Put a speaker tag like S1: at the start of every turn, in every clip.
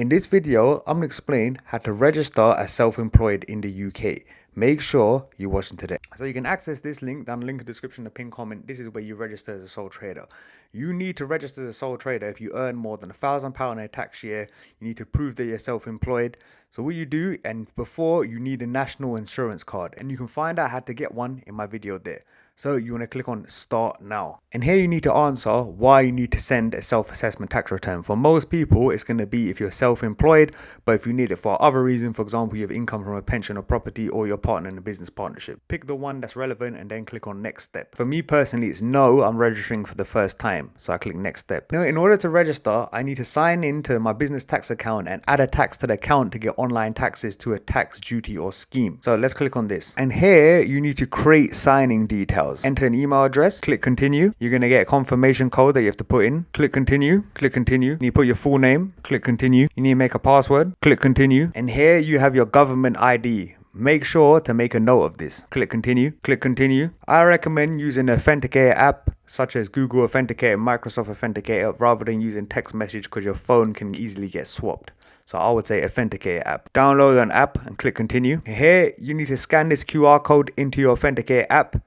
S1: In this video, I'm going to explain how to register as self-employed in the UK. Make sure you watch it today. So you can access this link down the link in the description, the pinned comment. This is where you register as a sole trader. You need to register as a sole trader if you earn more than £1,000 in a tax year. You need to prove that you're self-employed. So what you do, and before, you need a national insurance card, and you can find out how to get one in my video there. So you want to click on start now. And here you need to answer why you need to send a self-assessment tax return. For most people, it's going to be if you're self-employed, but if you need it for other reason, for example, you have income from a pension or property, or your partner in a business partnership. Pick the one that's relevant and then click on next step. For me personally, it's no, I'm registering for the first time. So I click next step. Now, in order to register, I need to sign into my business tax account and add a tax to the account to get online taxes to a tax duty or scheme. So let's click on this. And here you need to create signing details. Enter an email address, click continue. You're going to get a confirmation code that you have to put in. Click continue, click continue. You put your full name, click continue. You need to make a password, click continue. And here you have your government ID. Make sure to make a note of this. Click continue, click continue. I recommend using an authenticator app such as Google Authenticator, Microsoft Authenticator, rather than using text message because your phone can easily get swapped. So I would say Authenticator app. Download an app and click continue. Here you need to scan this QR code into your Authenticator app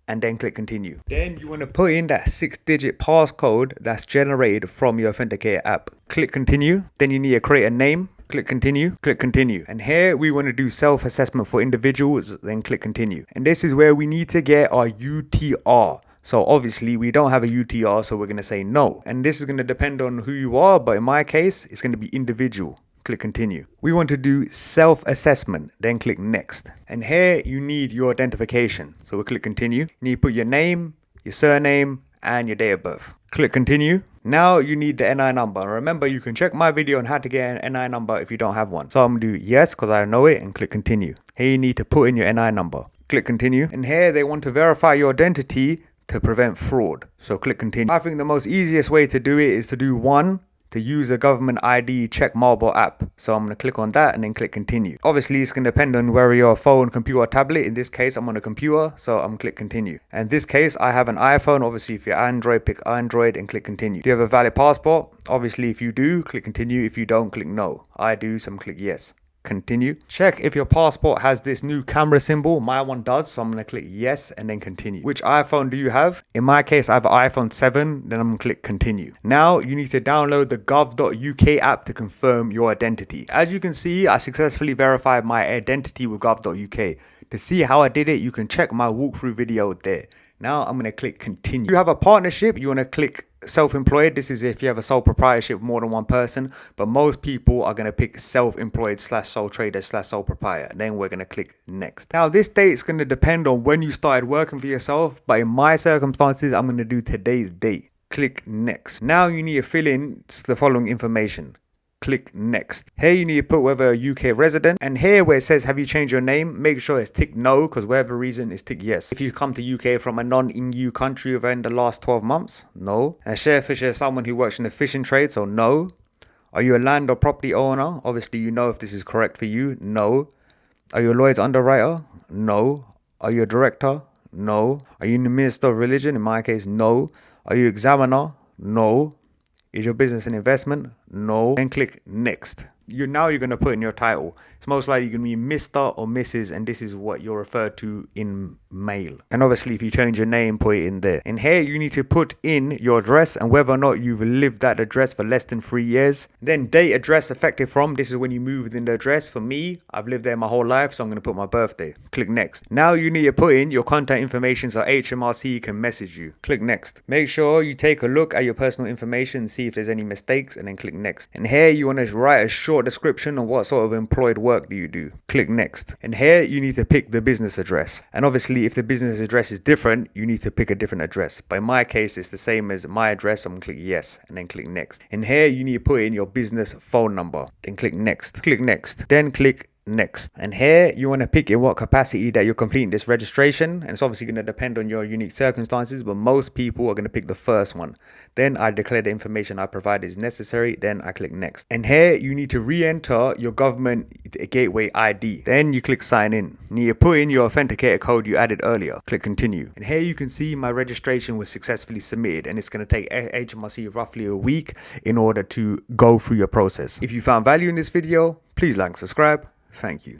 S1: and then click continue. Then you want to put in that 6-digit passcode that's generated from your Authenticator app. Click continue. Then you need to create a name. Click continue, click continue. And here we want to do self-assessment for individuals, then click continue. And this is where we need to get our UTR. So obviously we don't have a UTR, so we're going to say no. And this is going to depend on who you are, but in my case, it's going to be individual. Click continue. We want to do self-assessment, then click next. And here you need your identification. So we'll click continue. You need to put your name, your surname, and your date of birth. Click continue. Now you need the NI number. And remember, you can check my video on how to get an NI number if you don't have one. So I'm going to do yes because I know it and click continue. Here you need to put in your NI number. Click continue. And here they want to verify your identity to prevent fraud. So click continue. I think the most easiest way to do it is to do one, to use a government ID check mobile app. So I'm going to click on that and then click continue. Obviously, it's going to depend on where your phone, computer, or tablet. In this case, I'm on a computer, so I'm click continue. And in this case, I have an iPhone. Obviously, if you're Android, pick Android and click continue. Do you have a valid passport? Obviously, if you do, click continue. If you don't, click no. I do, so I'm click yes. Continue. Check if your passport has this new camera symbol. My one does, so I'm going to click yes and then continue. Which iPhone do you have? In my case, I have an iPhone 7, then I'm going to click continue. Now you need to download the gov.uk app to confirm your identity. As you can see, I successfully verified my identity with gov.uk. To see how I did it, you can check my walkthrough video there. Now I'm going to click continue. If you have a partnership, you want to click self-employed. This is if you have a sole proprietorship with more than one person, but most people are going to pick self-employed / sole trader / sole proprietor. Then we're going to click next. Now this date is going to depend on when you started working for yourself, but in my circumstances, I'm going to do today's date. Click next. Now you need to fill in the following information. Click next. Here you need to put whether a UK resident, and here where it says have you changed your name, make sure it's tick no, because whatever reason is tick yes. If you come to UK from a non-EU country within the last 12 months, no. A share fisher is someone who works in the fishing trade, so no. Are you a land or property owner? Obviously you know if this is correct for you, no. Are you a Lloyd's underwriter? No. Are you a director? No. Are you in the Minister of Religion? In my case, no. Are you examiner? No. Is your business an investment? No. Then click next. You're going to put in your title. It's most likely going to be Mr. or Mrs. and this is what you're referred to in mail. And obviously if you change your name, put it in there. And here you need to put in your address and whether or not you've lived that address for less than 3 years. Then date, address effective from. This is when you move within the address. For me, I've lived there my whole life, so I'm going to put my birthday. Click next. Now you need to put in your contact information so HMRC can message you. Click next. Make sure you take a look at your personal information, see if there's any mistakes, and then click next. And here you want to write a short description on what sort of employed work do you do. Click next. And here you need to pick the business address. And obviously if the business address is different, you need to pick a different address. But in my case, it's the same as my address. I'm going to click yes and then click next. And here you need to put in your business phone number. Then click next. Click next. Then click next. And here you want to pick in what capacity that you're completing this registration, and it's obviously going to depend on your unique circumstances, but most people are going to pick the first one. Then I declare the information I provide is necessary, then I click next. And here you need to re-enter your government gateway ID, then you click sign in. You need to put in your authenticator code you added earlier, click continue. And here you can see my registration was successfully submitted, and it's going to take HMRC roughly a week in order to go through your process. If you found value in this video, please like and subscribe. Thank you.